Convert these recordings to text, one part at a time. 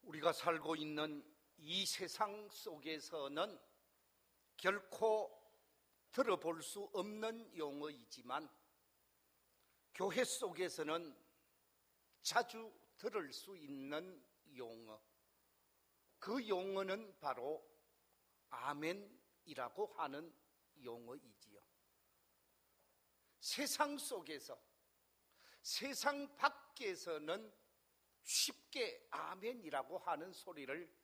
우리가 살고 있는 이 세상 속에서는 결코 들어볼 수 없는 용어이지만 교회 속에서는 자주 들을 수 있는 용어, 그 용어는 바로 아멘이라고 하는 용어이지요. 세상 속에서, 세상 밖에서는 쉽게 아멘이라고 하는 소리를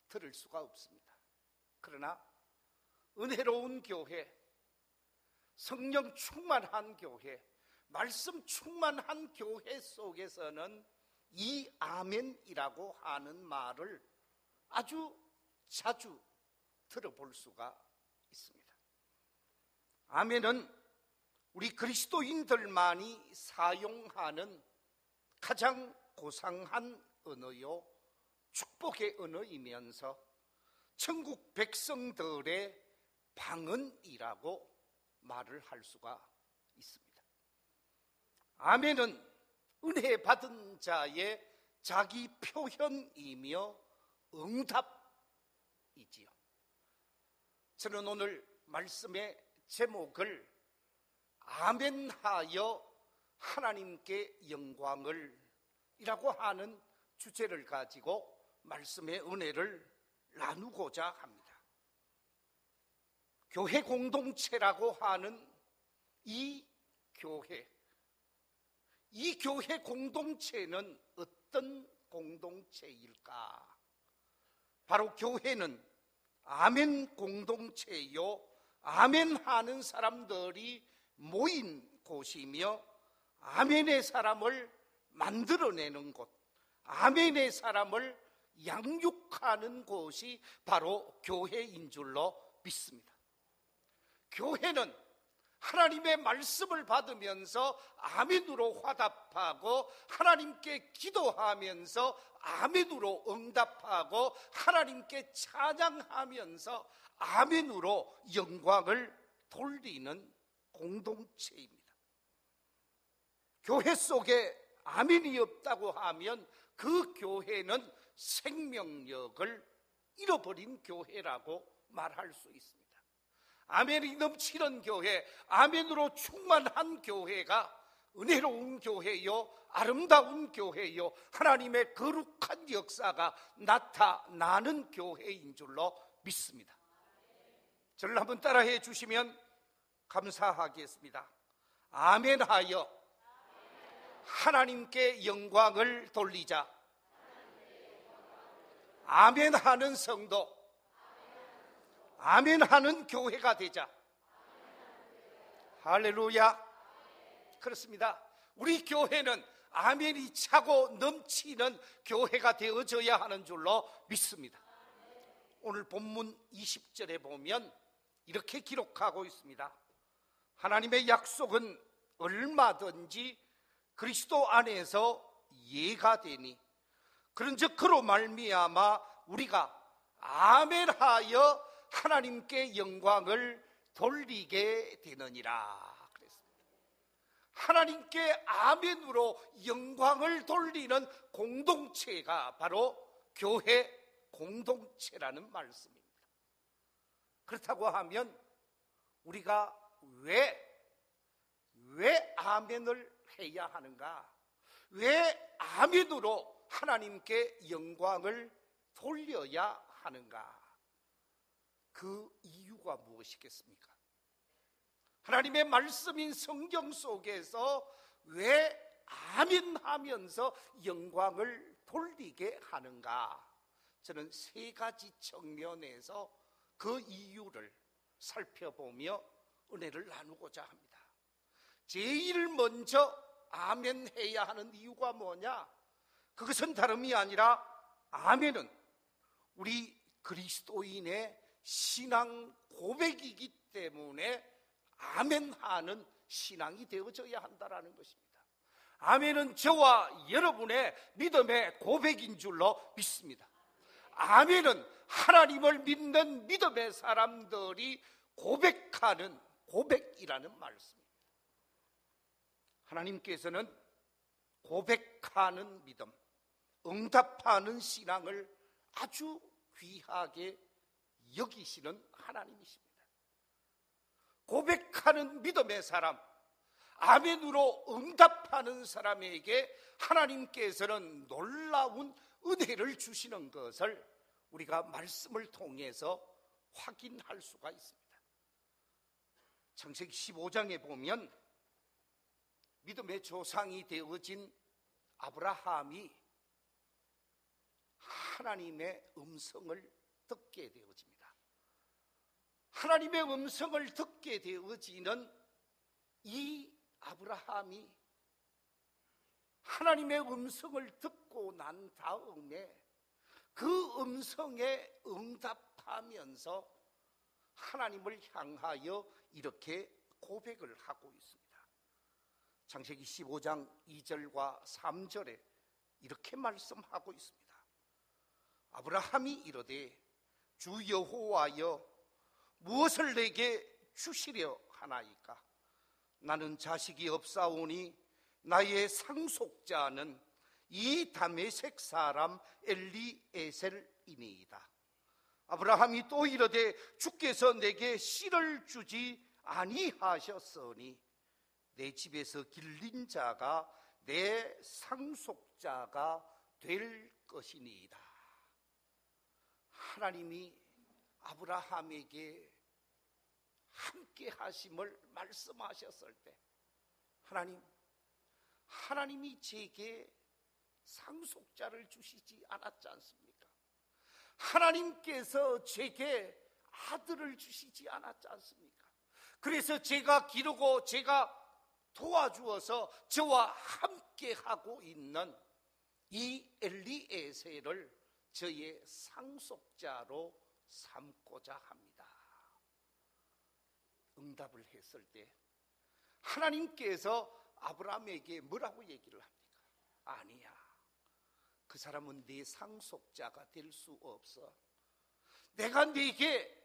들을 수가 없습니다. 그러나 은혜로운 교회, 성령 충만한 교회, 말씀 충만한 교회 속에서는 이 아멘이라고 하는 말을 아주 자주 들어볼 수가 있습니다. 아멘은 우리 그리스도인들만이 사용하는 가장 고상한 언어요, 축복의 언어이면서 천국 백성들의 방언이라고 말을 할 수가 있습니다. 아멘은 은혜 받은 자의 자기 표현이며 응답이지요. 저는 오늘 말씀의 제목을 아멘하여 하나님께 영광을 이라고 하는 주제를 가지고 말씀의 은혜를 나누고자 합니다. 교회 공동체라고 하는 이 교회 공동체는 어떤 공동체일까? 바로 교회는 아멘 공동체요, 아멘하는 사람들이 모인 곳이며 아멘의 사람을 만들어내는 곳, 아멘의 사람을 양육하는 곳이 바로 교회인 줄로 믿습니다. 교회는 하나님의 말씀을 받으면서 아멘으로 화답하고 하나님께 기도하면서 아멘으로 응답하고 하나님께 찬양하면서 아멘으로 영광을 돌리는 공동체입니다. 교회 속에 아멘이 없다고 하면 그 교회는 생명력을 잃어버린 교회라고 말할 수 있습니다. 아멘이 넘치는 교회, 아멘으로 충만한 교회가 은혜로운 교회요, 아름다운 교회요, 하나님의 거룩한 역사가 나타나는 교회인 줄로 믿습니다. 저를 한번 따라해 주시면 감사하겠습니다. 아멘하여 하나님께 영광을 돌리자. 아멘하는 성도, 아멘하는 교회가 되자. 할렐루야. 그렇습니다. 우리 교회는 아멘이 차고 넘치는 교회가 되어져야 하는 줄로 믿습니다. 오늘 본문 20절에 보면 이렇게 기록하고 있습니다. 하나님의 약속은 얼마든지 그리스도 안에서 예가 되니 그런즉 그로 말미암아 우리가 아멘하여 하나님께 영광을 돌리게 되느니라 그랬습니다. 하나님께 아멘으로 영광을 돌리는 공동체가 바로 교회 공동체라는 말씀입니다. 그렇다고 하면 우리가 왜 아멘을 해야 하는가? 왜 아멘으로 하나님께 영광을 돌려야 하는가? 그 이유가 무엇이겠습니까? 하나님의 말씀인 성경 속에서 왜 아멘하면서 영광을 돌리게 하는가? 저는 세 가지 측면에서 그 이유를 살펴보며 은혜를 나누고자 합니다. 제일 먼저 아멘해야 하는 이유가 뭐냐? 그것은 다름이 아니라 아멘은 우리 그리스도인의 신앙 고백이기 때문에 아멘하는 신앙이 되어져야 한다는 것입니다. 아멘은 저와 여러분의 믿음의 고백인 줄로 믿습니다. 아멘은 하나님을 믿는 믿음의 사람들이 고백하는 고백이라는 말씀입니다. 하나님께서는 고백하는 믿음, 응답하는 신앙을 아주 귀하게 여기시는 하나님이십니다. 고백하는 믿음의 사람, 아멘으로 응답하는 사람에게 하나님께서는 놀라운 은혜를 주시는 것을 우리가 말씀을 통해서 확인할 수가 있습니다. 창세기 15장에 보면 믿음의 조상이 되어진 아브라함이 하나님의 음성을 듣게 되어집니다. 하나님의 음성을 듣게 되어지는 이 아브라함이 하나님의 음성을 듣고 난 다음에 그 음성에 응답하면서 하나님을 향하여 이렇게 고백을 하고 있습니다. 창세기 15장 2절과 3절에 이렇게 말씀하고 있습니다. 아브라함이 이르되 주 여호와여 무엇을 내게 주시려 하나이까? 나는 자식이 없사오니 나의 상속자는 이 다메섹 사람 엘리에셀이니이다. 아브라함이 또 이르되 주께서 내게 씨를 주지 아니하셨으니 내 집에서 길린 자가 내 상속자가 될 것이니이다. 하나님이 아브라함에게 함께 하심을 말씀하셨을 때 하나님이 제게 상속자를 주시지 않았지 않습니까? 하나님께서 제게 아들을 주시지 않았지 않습니까? 그래서 제가 기르고 제가 도와주어서 저와 함께 하고 있는 이 엘리에셀을 저의 상속자로 삼고자 합니다. 응답을 했을 때 하나님께서 아브라함에게 뭐라고 얘기를 합니까? 아니야, 그 사람은 네 상속자가 될 수 없어. 내가 네게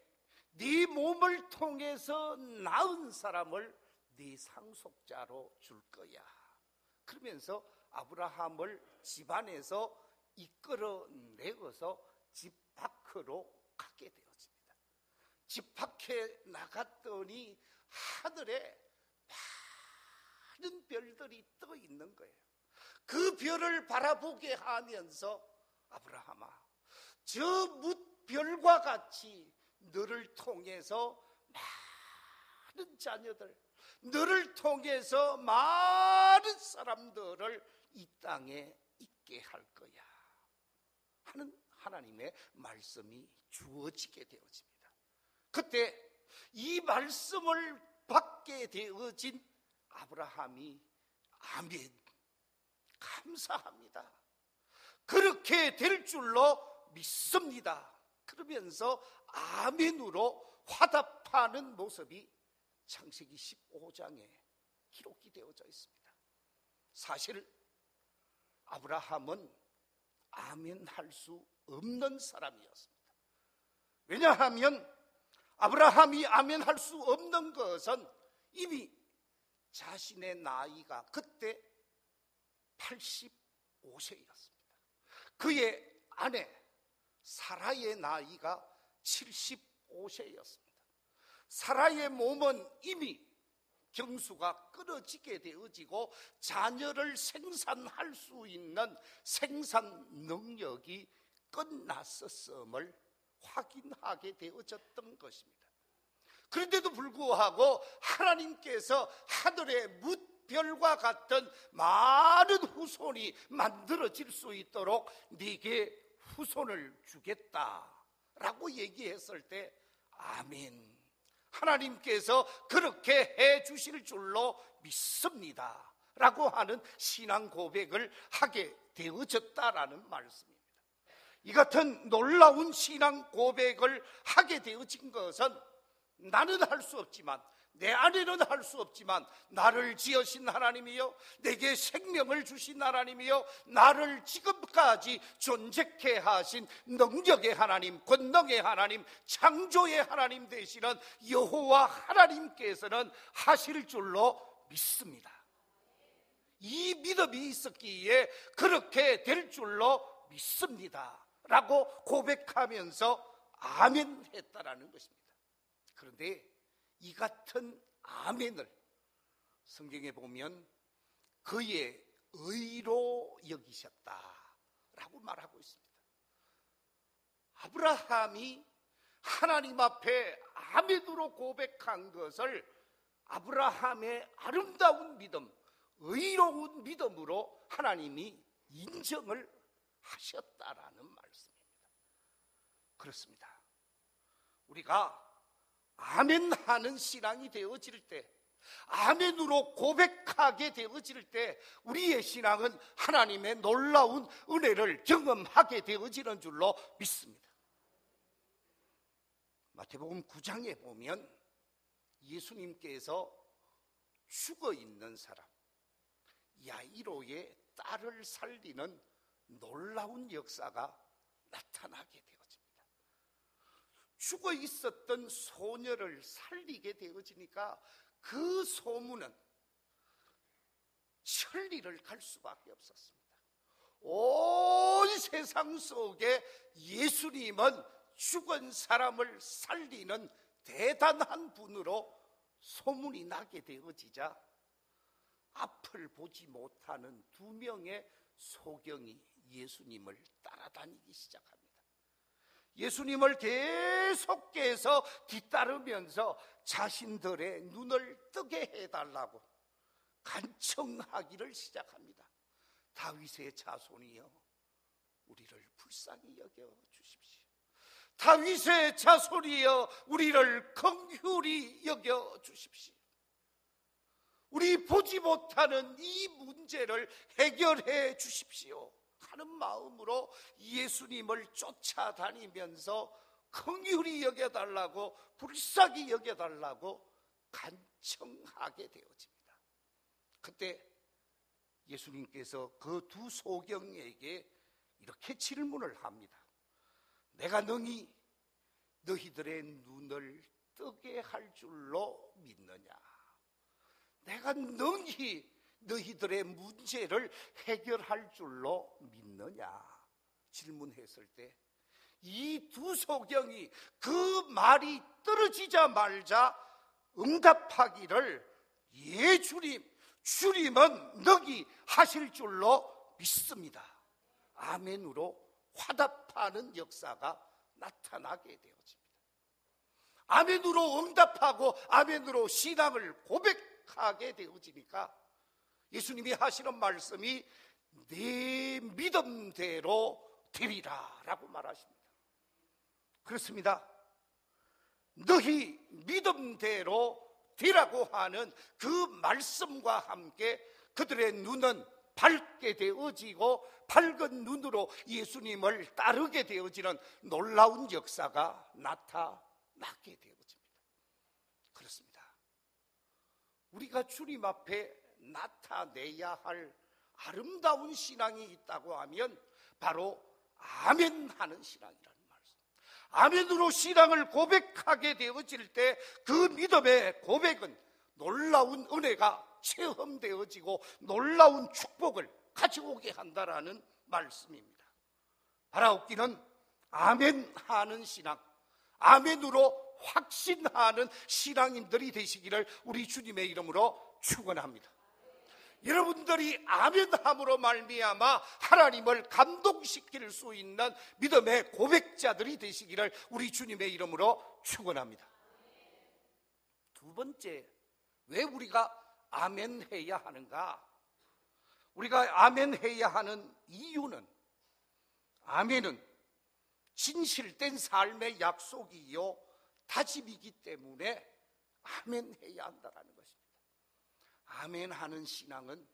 네 몸을 통해서 낳은 사람을 네 상속자로 줄 거야. 그러면서 아브라함을 집안에서 이끌어내어서 집 밖으로 가게 되었습니다. 집 밖에 나갔더니 하늘에 많은 별들이 떠 있는 거예요. 그 별을 바라보게 하면서 아브라함아, 저 뭇별과 같이 너를 통해서 많은 자녀들, 너를 통해서 많은 사람들을 이 땅에 있게 할 거야 하는 하나님의 말씀이 주어지게 되어집니다. 그때 이 말씀을 받게 되어진 아브라함이 아멘, 감사합니다, 그렇게 될 줄로 믿습니다 그러면서 아멘으로 화답하는 모습이 창세기 15장에 기록이 되어져 있습니다. 사실 아브라함은 아멘할 수 없는 사람이었습니다. 왜냐하면 아브라함이 아멘할 수 없는 것은 이미 자신의 나이가 그때 85세였습니다. 그의 아내 사라의 나이가 75세였습니다. 사라의 몸은 이미 경수가 끊어지게 되어지고 자녀를 생산할 수 있는 생산 능력이 끝났었음을 확인하게 되어졌던 것입니다. 그런데도 불구하고 하나님께서 하늘의 뭇별과 같은 많은 후손이 만들어질 수 있도록 네게 후손을 주겠다라고 얘기했을 때 아멘, 하나님께서 그렇게 해 주실 줄로 믿습니다 라고 하는 신앙 고백을 하게 되어졌다라는 말씀입니다. 이 같은 놀라운 신앙 고백을 하게 되어진 것은 나는 할 수 없지만, 내 아내는 할 수 없지만 나를 지으신 하나님이요, 내게 생명을 주신 하나님이요, 나를 지금까지 존재케 하신 능력의 하나님, 권능의 하나님, 창조의 하나님 되시는 여호와 하나님께서는 하실 줄로 믿습니다. 이 믿음이 있었기에 그렇게 될 줄로 믿습니다 라고 고백하면서 아멘 했다라는 것입니다. 그런데 이 같은 아멘을 성경에 보면 그의 의로 여기셨다라고 말하고 있습니다. 아브라함이 하나님 앞에 아멘으로 고백한 것을 아브라함의 아름다운 믿음, 의로운 믿음으로 하나님이 인정을 하셨다라는 말씀입니다. 그렇습니다. 우리가 아멘하는 신앙이 되어질 때, 아멘으로 고백하게 되어질 때 우리의 신앙은 하나님의 놀라운 은혜를 경험하게 되어지는 줄로 믿습니다. 마태복음 9장에 보면 예수님께서 죽어있는 사람 야이로의 딸을 살리는 놀라운 역사가 나타나게 되어집니다. 죽어있었던 소녀를 살리게 되어지니까 그 소문은 천리를 갈 수밖에 없었습니다. 온 세상 속에 예수님은 죽은 사람을 살리는 대단한 분으로 소문이 나게 되어지자 앞을 보지 못하는 2명의 소경이 예수님을 따라다니기 시작합니다. 예수님을 계속해서 뒤따르면서 자신들의 눈을 뜨게 해달라고 간청하기를 시작합니다. 다윗의 자손이여 우리를 불쌍히 여겨주십시오. 다윗의 자손이여 우리를 긍휼히 여겨주십시오. 우리 보지 못하는 이 문제를 해결해 주십시오 하는 마음으로 예수님을 쫓아다니면서 긍휼히 여겨달라고, 불쌍히 여겨달라고 간청하게 되어집니다. 그때 예수님께서 그 2 소경에게 이렇게 질문을 합니다. 내가 능히 너희들의 눈을 뜨게 할 줄로 믿느냐? 내가 능히 너희들의 문제를 해결할 줄로 믿느냐? 질문했을 때 이 2 소경이 그 말이 떨어지자마자 응답하기를 예 주님, 주님은 능히 하실 줄로 믿습니다. 아멘으로 화답하는 역사가 나타나게 되어집니다. 아멘으로 응답하고 아멘으로 신앙을 고백하게 되어지니까 예수님이 하시는 말씀이 내 믿음대로 되리라 라고 말하십니다. 그렇습니다. 너희 믿음대로 되라고 하는 그 말씀과 함께 그들의 눈은 밝게 되어지고 밝은 눈으로 예수님을 따르게 되어지는 놀라운 역사가 나타나게 되어집니다. 그렇습니다. 우리가 주님 앞에 나타내야 할 아름다운 신앙이 있다고 하면 바로 아멘하는 신앙이라는 말씀. 아멘으로 신앙을 고백하게 되어질 때 그 믿음의 고백은 놀라운 은혜가 체험되어지고 놀라운 축복을 가져오게 한다라는 말씀입니다. 바라옵기는 아멘하는 신앙, 아멘으로 확신하는 신앙인들이 되시기를 우리 주님의 이름으로 축원합니다. 여러분들이 아멘함으로 말미암아 하나님을 감동시킬 수 있는 믿음의 고백자들이 되시기를 우리 주님의 이름으로 축원합니다. 2번째, 왜 우리가 아멘해야 하는가? 우리가 아멘해야 하는 이유는, 아멘은 진실된 삶의 약속이요 다짐이기 때문에 아멘해야 한다는 것입니다. 아멘하는 신앙은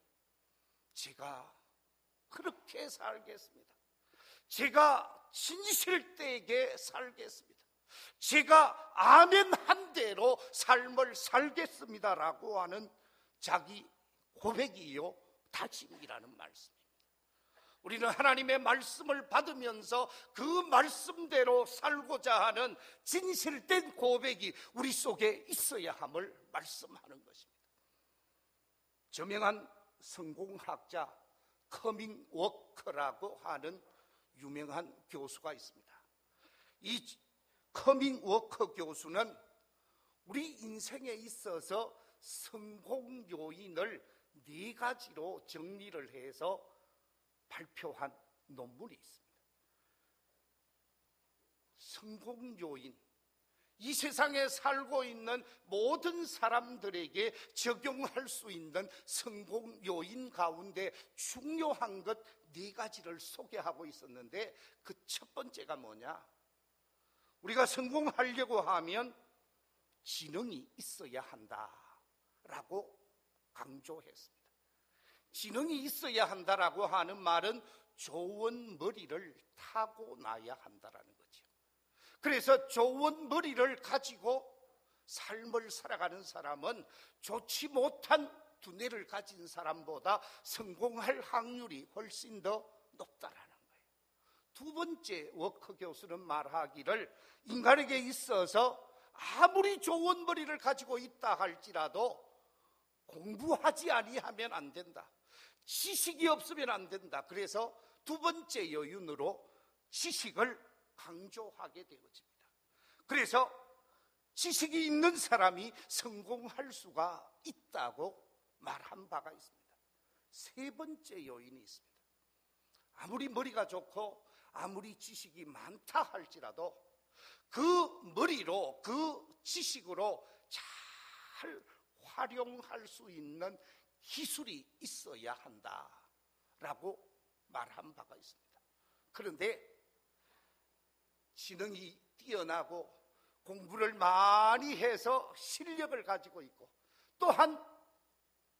제가 그렇게 살겠습니다, 제가 진실되게 살겠습니다, 제가 아멘한 대로 삶을 살겠습니다라고 하는 자기 고백이요 다짐이라는 말씀입니다. 우리는 하나님의 말씀을 받으면서 그 말씀대로 살고자 하는 진실된 고백이 우리 속에 있어야 함을 말씀하는 것입니다. 저명한 성공학자 커밍워크라고 하는 유명한 교수가 있습니다. 이 커밍 워커 교수는 우리 인생에 있어서 성공 요인을 4가지로 정리를 해서 발표한 논문이 있습니다. 성공 요인, 이 세상에 살고 있는 모든 사람들에게 적용할 수 있는 성공 요인 가운데 중요한 것 4가지를 소개하고 있었는데, 그 첫 번째가 뭐냐? 우리가 성공하려고 하면 지능이 있어야 한다라고 강조했습니다. 지능이 있어야 한다라고 하는 말은 좋은 머리를 타고나야 한다라는 거죠. 그래서 좋은 머리를 가지고 삶을 살아가는 사람은 좋지 못한 두뇌를 가진 사람보다 성공할 확률이 훨씬 더 높다라는 거예요. 두 번째, 워커 교수는 말하기를 인간에게 있어서 아무리 좋은 머리를 가지고 있다 할지라도 공부하지 아니하면 안 된다. 지식이 없으면 안 된다. 그래서 두 번째 요인으로 지식을 강조하게 되어집니다. 그래서 지식이 있는 사람이 성공할 수가 있다고 말한 바가 있습니다. 세 번째 요인이 있습니다. 아무리 머리가 좋고 아무리 지식이 많다 할지라도 그 머리로, 그 지식으로 잘 활용할 수 있는 기술이 있어야 한다라고 말한 바가 있습니다. 그런데 지능이 뛰어나고 공부를 많이 해서 실력을 가지고 있고 또한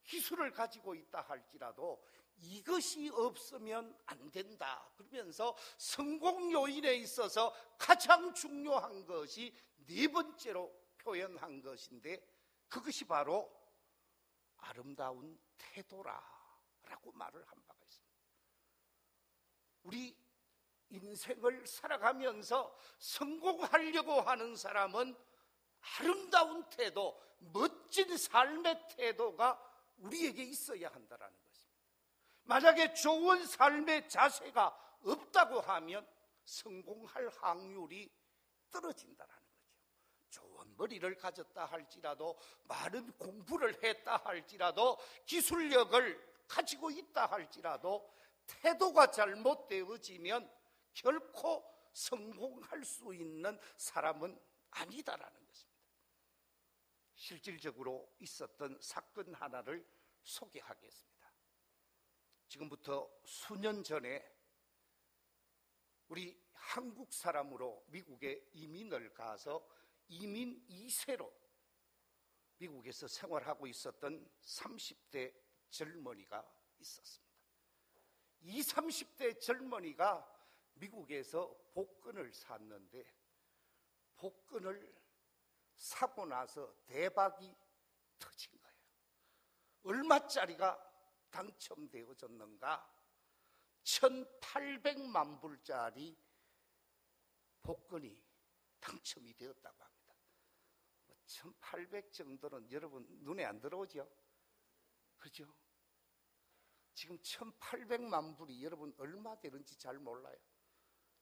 기술을 가지고 있다 할지라도 이것이 없으면 안 된다. 그러면서 성공 요인에 있어서 가장 중요한 것이 4번째로 표현한 것인데, 그것이 바로 아름다운 태도라라고 말을 한 바가 있습니다. 우리 인생을 살아가면서 성공하려고 하는 사람은 아름다운 태도, 멋진 삶의 태도가 우리에게 있어야 한다는 것입니다. 만약에 좋은 삶의 자세가 없다고 하면 성공할 확률이 떨어진다는 거죠. 좋은 머리를 가졌다 할지라도, 많은 공부를 했다 할지라도, 기술력을 가지고 있다 할지라도 태도가 잘못되어지면 결코 성공할 수 있는 사람은 아니다라는 것입니다. 실질적으로 있었던 사건 하나를 소개하겠습니다. 지금부터 수년 전에 우리 한국 사람으로 미국에 이민을 가서 이민 2세로 미국에서 생활하고 있었던 30대 젊은이가 있었습니다. 이 30대 젊은이가 미국에서 복권을 샀는데, 복권을 사고 나서 대박이 터진 거예요. 얼마짜리가 당첨되어졌는가? 1,800만 불짜리 복권이 당첨이 되었다고 합니다. 1,800 정도는 여러분 눈에 안 들어오죠? 그렇죠? 지금 1,800만 불이 여러분 얼마 되는지 잘 몰라요.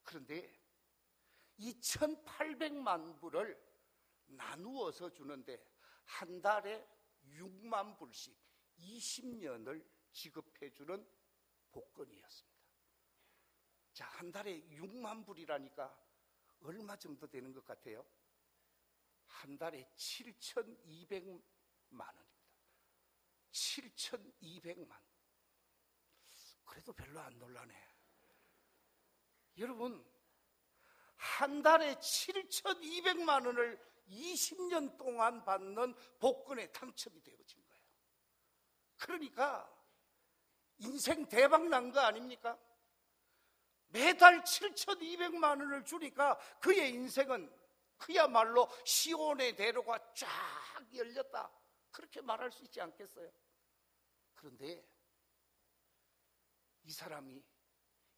그런데 이 1,800만 불을 나누어서 주는데 한 달에 6만 불씩 20년을 지급해주는 복권이었습니다. 자, 한 달에 6만 불이라니까 얼마 정도 되는 것 같아요? 한 달에 7,200만 원입니다. 7,200만. 그래도 별로 안 놀라네. 여러분, 한 달에 7,200만 원을 20년 동안 받는 복권에 당첨이 되어진 거예요. 그러니까 인생 대박 난 거 아닙니까? 매달 7,200만 원을 주니까 그의 인생은 그야말로 시온의 대로가 쫙 열렸다, 그렇게 말할 수 있지 않겠어요? 그런데 이 사람이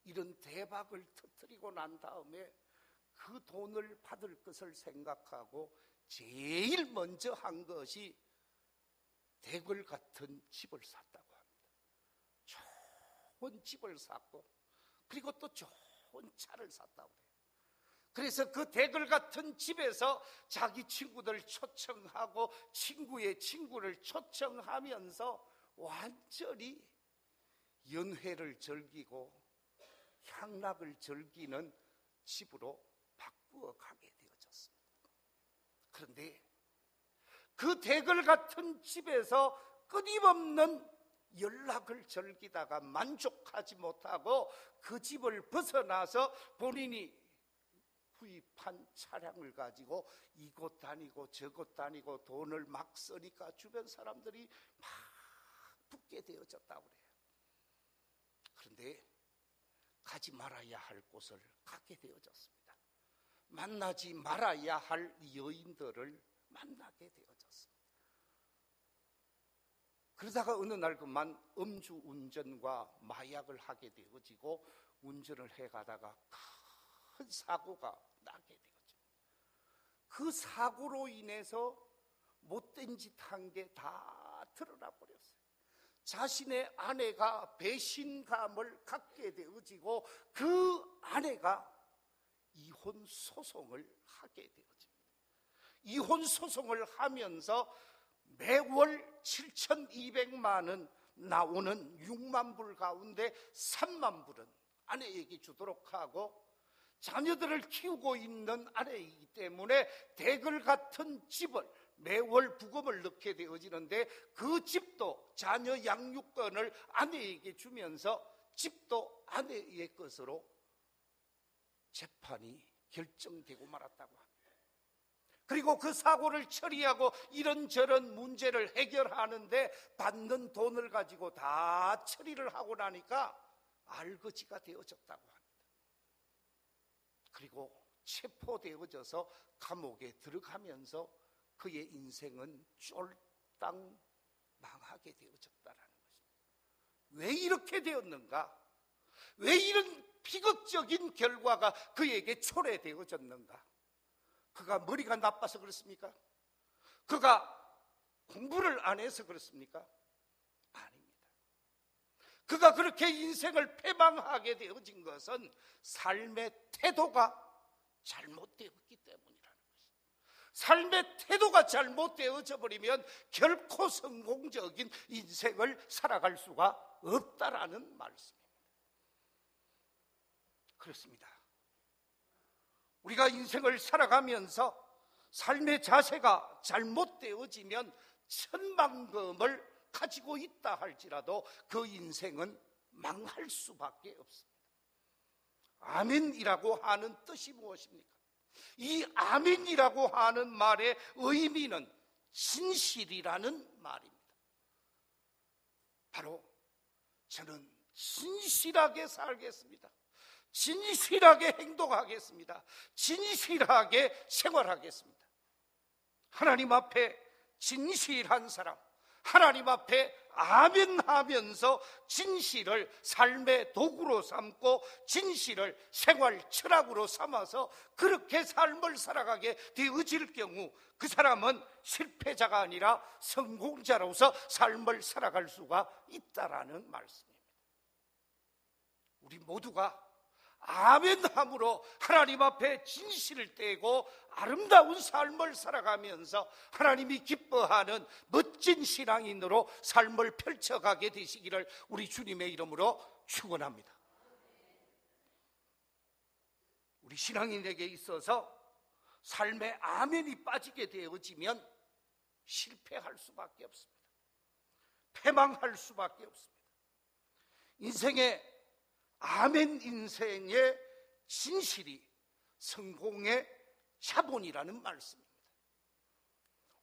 이런 대박을 터뜨리고 난 다음에 그 돈을 받을 것을 생각하고 제일 먼저 한 것이 대궐 같은 집을 샀다고 합니다. 좋은 집을 샀고, 그리고 또 좋은 차를 샀다고 그래요. 그래서 그 대걸 같은 집에서 자기 친구들 초청하고 친구의 친구를 초청하면서 완전히 연회를 즐기고 향락을 즐기는 집으로 바꾸어 가게 되어졌습니다. 그런데 그 대걸 같은 집에서 끊임없는 연락을 즐기다가 만족하지 못하고 그 집을 벗어나서 본인이 구입한 차량을 가지고 이곳 다니고 저곳 다니고 돈을 막 쓰니까 주변 사람들이 막 붙게 되어졌다고 그래요. 그런데 가지 말아야 할 곳을 가게 되어졌습니다. 만나지 말아야 할 여인들을 만나게 되어졌습니다. 그러다가 어느 날 그만 음주운전과 마약을 하게 되어지고 운전을 해가다가 큰 사고가 나게 되어집니다. 그 사고로 인해서 못된 짓 한 게 다 드러나 버렸어요. 자신의 아내가 배신감을 갖게 되어지고 그 아내가 이혼 소송을 하게 되어집니다. 이혼 소송을 하면서 매월 7,200만 원 나오는 6만 불 가운데 3만 불은 아내에게 주도록 하고, 자녀들을 키우고 있는 아내이기 때문에 대걸 같은 집을 매월 부금을 넣게 되어지는데 그 집도 자녀 양육권을 아내에게 주면서 집도 아내의 것으로 재판이 결정되고 말았다고 합니다. 그리고 그 사고를 처리하고 이런저런 문제를 해결하는데 받는 돈을 가지고 다 처리를 하고 나니까 알거지가 되어졌다고 합니다. 그리고 체포되어져서 감옥에 들어가면서 그의 인생은 쫄딱 망하게 되어졌다라는 것입니다. 왜 이렇게 되었는가? 왜 이런 비극적인 결과가 그에게 초래되어졌는가? 그가 머리가 나빠서 그렇습니까? 그가 공부를 안 해서 그렇습니까? 아닙니다. 그가 그렇게 인생을 패망하게 되어진 것은 삶의 태도가 잘못되었기 때문이라는 것입니다. 삶의 태도가 잘못되어져 버리면 결코 성공적인 인생을 살아갈 수가 없다라는 말씀입니다. 그렇습니다. 우리가 인생을 살아가면서 삶의 자세가 잘못되어지면 천만금을 가지고 있다 할지라도 그 인생은 망할 수밖에 없습니다. 아멘이라고 하는 뜻이 무엇입니까? 이 아멘이라고 하는 말의 의미는 진실이라는 말입니다. 바로 저는 진실하게 살겠습니다. 진실하게 행동하겠습니다. 진실하게 생활하겠습니다. 하나님 앞에 진실한 사람, 하나님 앞에 아멘하면서 진실을 삶의 도구로 삼고 진실을 생활 철학으로 삼아서 그렇게 삶을 살아가게 되어질 경우 그 사람은 실패자가 아니라 성공자로서 삶을 살아갈 수가 있다라는 말씀입니다. 우리 모두가 아멘함으로 하나님 앞에 진실을 떼고 아름다운 삶을 살아가면서 하나님이 기뻐하는 멋진 신앙인으로 삶을 펼쳐가게 되시기를 우리 주님의 이름으로 축원합니다. 우리 신앙인에게 있어서 삶에 아멘이 빠지게 되어지면 실패할 수밖에 없습니다. 패망할 수밖에 없습니다. 인생의 아멘 인생의 진실이 성공의 자본이라는 말씀입니다.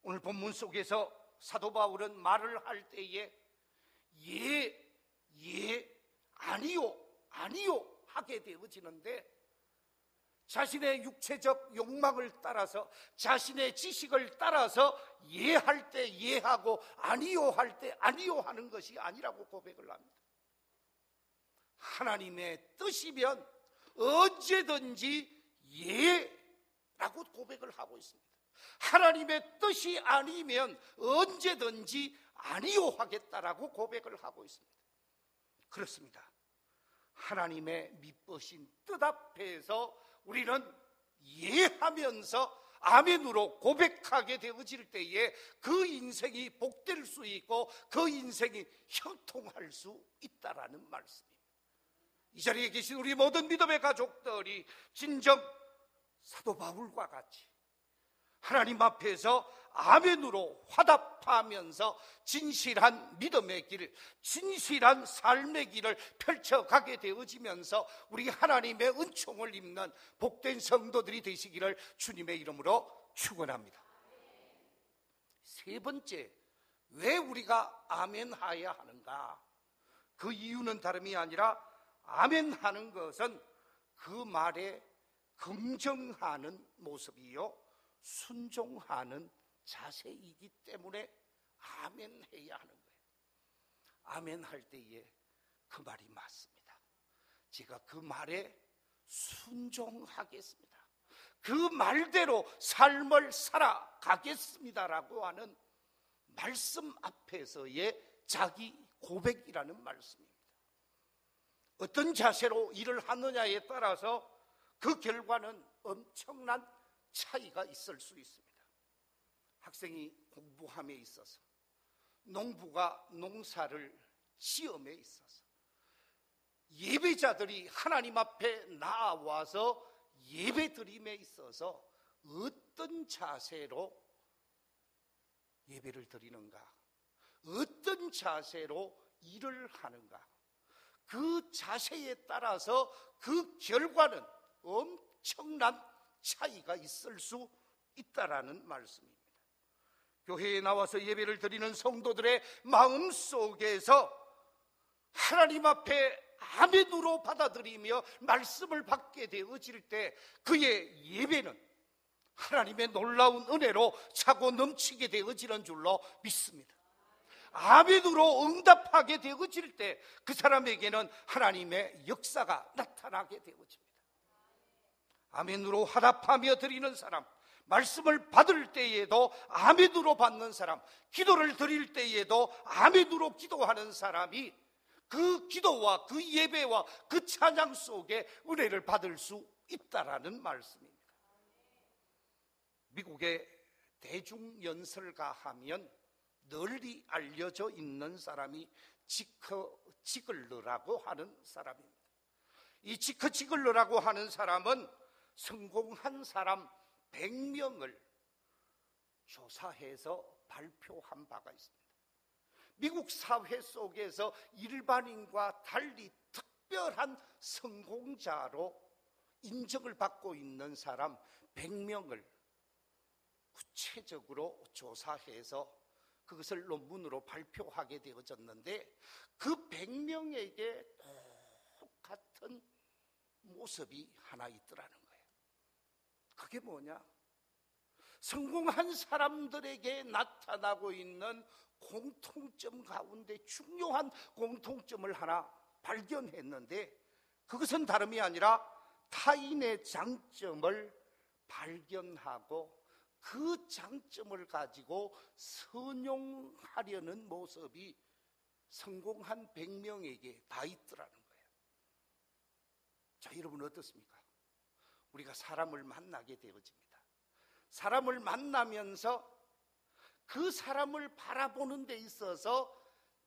오늘 본문 속에서 사도 바울은 말을 할 때에 아니요 하게 되어지는데 자신의 육체적 욕망을 따라서 자신의 지식을 따라서 할 때 예하고 아니요 할 때 아니요 하는 것이 아니라고 고백을 합니다. 하나님의 뜻이면 언제든지 예라고 고백을 하고 있습니다. 하나님의 뜻이 아니면 언제든지 아니요 하겠다라고 고백을 하고 있습니다. 그렇습니다. 하나님의 미쁘신 뜻 앞에서 우리는 예하면서 아멘으로 고백하게 되어질 때에 그 인생이 복될 수 있고 그 인생이 형통할 수 있다라는 말씀입니다. 이 자리에 계신 우리 모든 믿음의 가족들이 진정 사도 바울과 같이 하나님 앞에서 아멘으로 화답하면서 진실한 믿음의 길, 진실한 삶의 길을 펼쳐가게 되어지면서 우리 하나님의 은총을 입는 복된 성도들이 되시기를 주님의 이름으로 축원합니다. 세 번째, 왜 우리가 아멘하여야 하는가? 그 이유는 다름이 아니라 아멘하는 것은 그 말에 긍정하는 모습이요 순종하는 자세이기 때문에 아멘해야 하는 거예요. 아멘할 때에 그 말이 맞습니다. 제가 그 말에 순종하겠습니다. 그 말대로 삶을 살아가겠습니다라고 하는 말씀 앞에서의 자기 고백이라는 말씀입니다. 어떤 자세로 일을 하느냐에 따라서 그 결과는 엄청난 차이가 있을 수 있습니다. 학생이 공부함에 있어서, 농부가 농사를 지음에 있어서, 예배자들이 하나님 앞에 나와서 예배드림에 있어서 어떤 자세로 예배를 드리는가, 어떤 자세로 일을 하는가, 그 자세에 따라서 그 결과는 엄청난 차이가 있을 수 있다라는 말씀입니다. 교회에 나와서 예배를 드리는 성도들의 마음 속에서 하나님 앞에 아멘으로 받아들이며 말씀을 받게 되어질 때 그의 예배는 하나님의 놀라운 은혜로 차고 넘치게 되어지는 줄로 믿습니다. 아멘으로 응답하게 되어질 때 그 사람에게는 하나님의 역사가 나타나게 되어집니다. 아멘으로 화답하며 드리는 사람, 말씀을 받을 때에도 아멘으로 받는 사람, 기도를 드릴 때에도 아멘으로 기도하는 사람이 그 기도와 그 예배와 그 찬양 속에 은혜를 받을 수 있다라는 말씀입니다. 미국의 대중연설가 하면 널리 알려져 있는 사람이 지커 지글러라고 하는 사람입니다. 이 지커 지글러라고 하는 사람은 성공한 사람 100명을 조사해서 발표한 바가 있습니다. 미국 사회 속에서 일반인과 달리 특별한 성공자로 인정을 받고 있는 사람 100명을 구체적으로 조사해서 그것을 논문으로 발표하게 되어졌는데 그 100명에게 똑같은 모습이 하나 있더라는 거예요. 그게 뭐냐? 성공한 사람들에게 나타나고 있는 공통점 가운데 중요한 공통점을 하나 발견했는데 그것은 다름이 아니라 타인의 장점을 발견하고 그 장점을 가지고 선용하려는 모습이 성공한 100명에게 다 있더라는 거예요. 자, 여러분 어떻습니까? 우리가 사람을 만나게 되어집니다. 사람을 만나면서 그 사람을 바라보는 데 있어서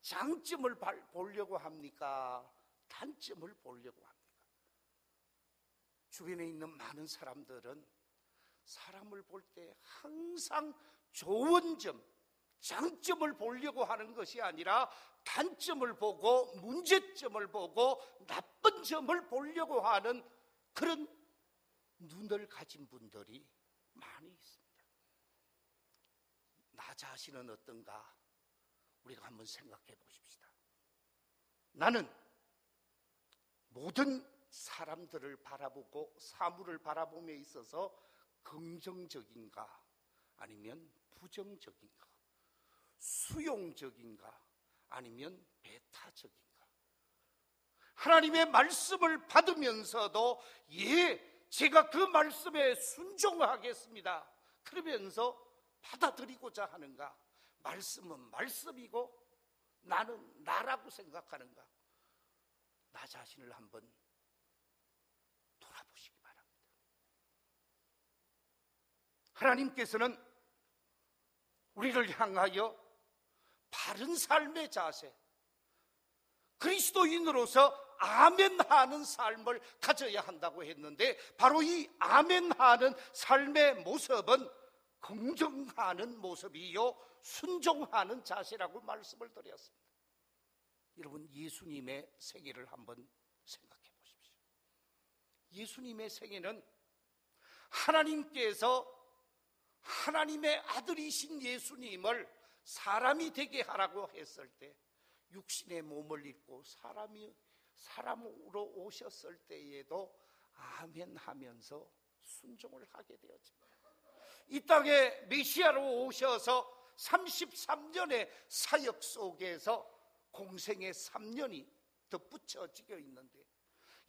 장점을 보려고 합니까? 단점을 보려고 합니까? 주변에 있는 많은 사람들은 사람을 볼 때 항상 좋은 점, 장점을 보려고 하는 것이 아니라 단점을 보고 문제점을 보고 나쁜 점을 보려고 하는 그런 눈을 가진 분들이 많이 있습니다. 나 자신은 어떤가? 우리가 한번 생각해 보십시다. 나는 모든 사람들을 바라보고 사물을 바라봄에 있어서 긍정적인가 아니면 부정적인가, 수용적인가 아니면 배타적인가. 하나님의 말씀을 받으면서도 제가 그 말씀에 순종하겠습니다 그러면서 받아들이고자 하는가, 말씀은 말씀이고 나는 나라고 생각하는가. 나 자신을 한번 돌아보시기 바랍니다. 하나님께서는 우리를 향하여 바른 삶의 자세, 그리스도인으로서 아멘하는 삶을 가져야 한다고 했는데, 바로 이 아멘하는 삶의 모습은 긍정하는 모습이요 순종하는 자세라고 말씀을 드렸습니다. 여러분, 예수님의 생애를 한번 생각해 보십시오. 예수님의 생애는 하나님께서 하나님의 아들이신 예수님을 사람이 되게 하라고 했을 때, 육신의 몸을 입고 사람으로 오셨을 때에도 아멘 하면서 순종을 하게 되었습니다. 이 땅에 메시아로 오셔서 33년의 사역 속에서 공생의 3년이 덧붙여지고 있는데,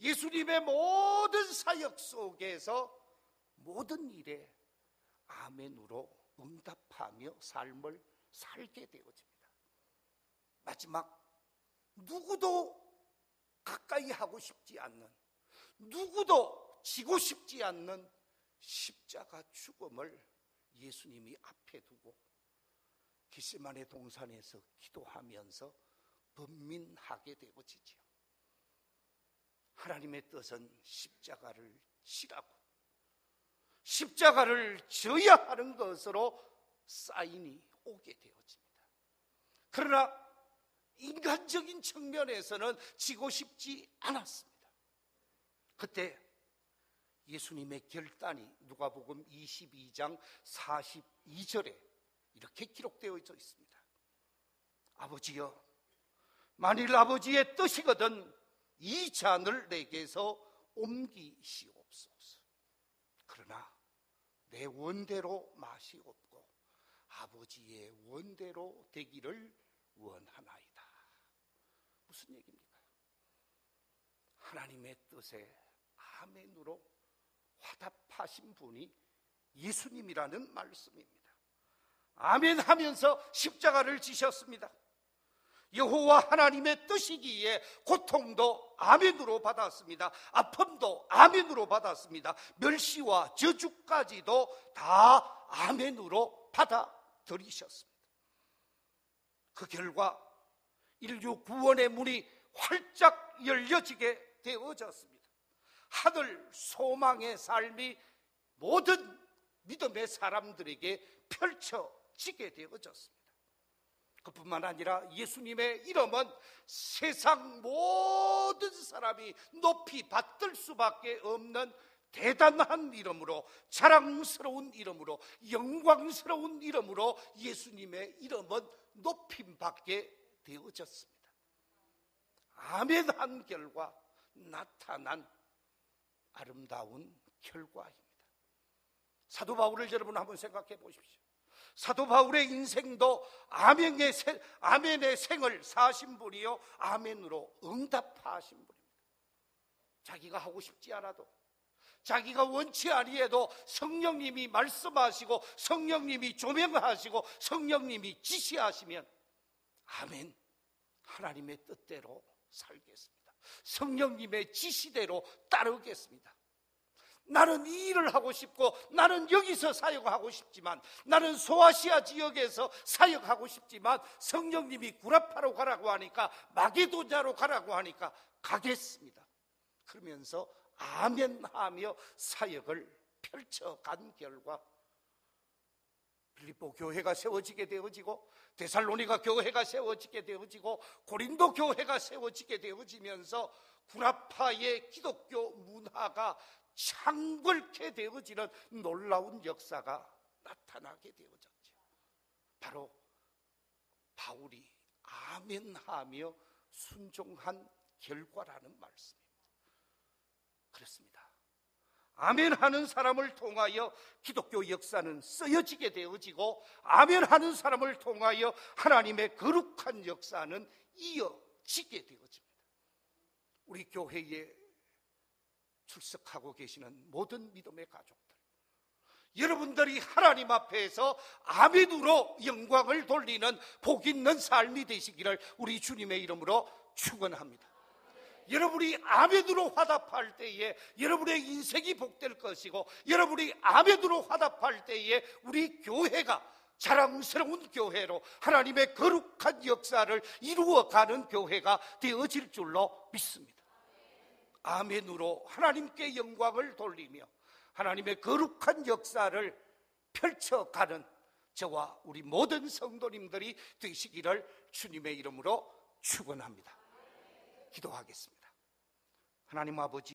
예수님의 모든 사역 속에서 모든 일에 아멘으로 응답하며 삶을 살게 되어집니다. 마지막, 누구도 가까이 하고 싶지 않는, 누구도 지고 싶지 않는 십자가 죽음을 예수님이 앞에 두고 겟세마네 동산에서 기도하면서 번민하게 되어지지요. 하나님의 뜻은 십자가를 지라고, 십자가를 져야 하는 것으로 사인이 오게 되어집니다. 그러나 인간적인 측면에서는 지고 싶지 않았습니다. 그때 예수님의 결단이 누가복음 22장 42절에 이렇게 기록되어 있습니다. 아버지여, 만일 아버지의 뜻이거든 이 잔을 내게서 옮기시옵소서. 그러나 내 원대로 맛이 없고 아버지의 원대로 되기를 원하나이다. 무슨 얘기입니까? 하나님의 뜻에 아멘으로 화답하신 분이 예수님이라는 말씀입니다. 아멘 하면서 십자가를 지셨습니다. 여호와 하나님의 뜻이기에 고통도 아멘으로 받았습니다. 아픔도 아멘으로 받았습니다. 멸시와 저주까지도 다 아멘으로 받아들이셨습니다. 그 결과 인류 구원의 문이 활짝 열려지게 되어졌습니다. 하늘 소망의 삶이 모든 믿음의 사람들에게 펼쳐지게 되어졌습니다. 그뿐만 아니라 예수님의 이름은 세상 모든 사람이 높이 받들 수밖에 없는 대단한 이름으로, 자랑스러운 이름으로, 영광스러운 이름으로 예수님의 이름은 높임받게 되어졌습니다. 아멘한 결과 나타난 아름다운 결과입니다. 사도 바울을 여러분 한번 생각해 보십시오. 사도 바울의 인생도 아멘의 생을 사신 분이요 아멘으로 응답하신 분입니다. 자기가 하고 싶지 않아도, 자기가 원치 아니해도 성령님이 말씀하시고 성령님이 조명하시고 성령님이 지시하시면 아멘, 하나님의 뜻대로 살겠습니다. 성령님의 지시대로 따르겠습니다. 나는 이 일을 하고 싶고, 나는 여기서 사역하고 싶지만, 나는 소아시아 지역에서 사역하고 싶지만 성령님이 구라파로 가라고 하니까, 마게도냐로 가라고 하니까 가겠습니다. 그러면서 아멘하며 사역을 펼쳐간 결과 빌립보 교회가 세워지게 되어지고, 데살로니가 교회가 세워지게 되어지고, 고린도 교회가 세워지게 되어지면서 구라파의 기독교 문화가 창궐케 되어지는 놀라운 역사가 나타나게 되어졌죠. 바로 바울이 아멘하며 순종한 결과라는 말씀입니다. 그렇습니다. 아멘하는 사람을 통하여 기독교 역사는 쓰여지게 되어지고, 아멘하는 사람을 통하여 하나님의 거룩한 역사는 이어지게 되어집니다. 우리 교회에 출석하고 계시는 모든 믿음의 가족들, 여러분들이 하나님 앞에서 아멘으로 영광을 돌리는 복 있는 삶이 되시기를 우리 주님의 이름으로 축원합니다. 여러분이 아멘으로 화답할 때에 여러분의 인생이 복될 것이고, 여러분이 아멘으로 화답할 때에 우리 교회가 자랑스러운 교회로 하나님의 거룩한 역사를 이루어가는 교회가 되어질 줄로 믿습니다. 아멘으로 하나님께 영광을 돌리며 하나님의 거룩한 역사를 펼쳐가는 저와 우리 모든 성도님들이 되시기를 주님의 이름으로 축원합니다. 기도하겠습니다. 하나님 아버지,